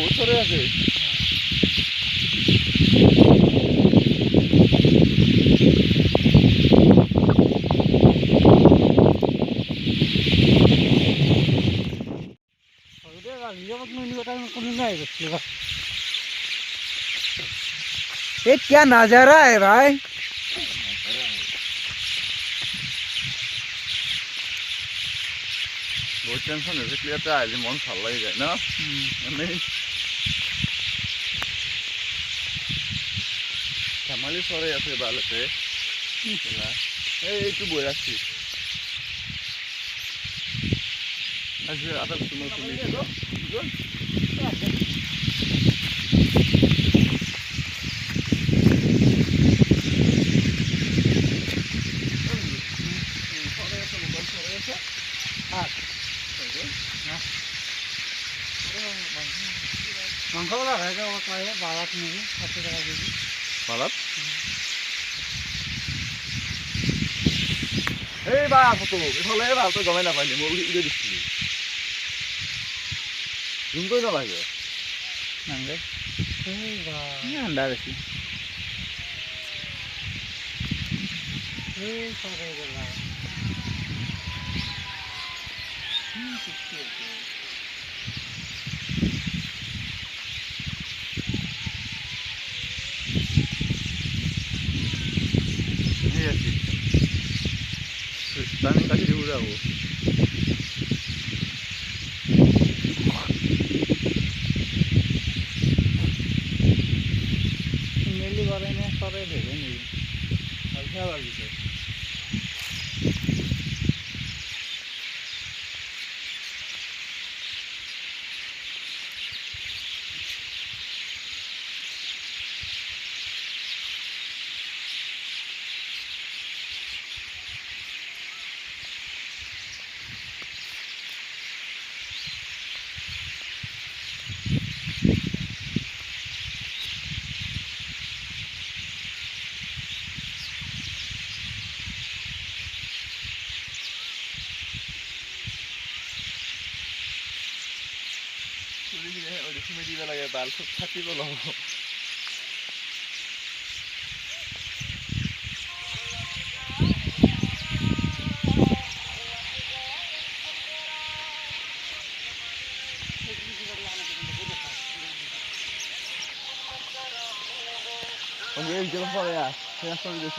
বহুত চৰাই আছে। ये क्या नजारा है भाई। বহুত টেনশ্যন হৈ থাকিলে ইয়াতে আহিলে মন ভাল লাগি যায় ন। এনেই ধেমালি চৰাই আছে বালতে এইটো বৈ আছি মাংস বলা বালাত নেকি 60 টাকা কেজি বালাত। এই বা ফটো ইফালে ভালতো গমাই নাপাইলি মই উড়িয়ে দিছিলি জুম কৰি নালাগে নাংগে এই বা আন্ডা বেছি এই সরে গেলা También casi de bravo. মেলি করে না সরে ভেবে নি আলসা লাগিছে দিব লাগে বাল খুব থাকিব লব Oye, ¿qué pasa? Ya, se ha salido,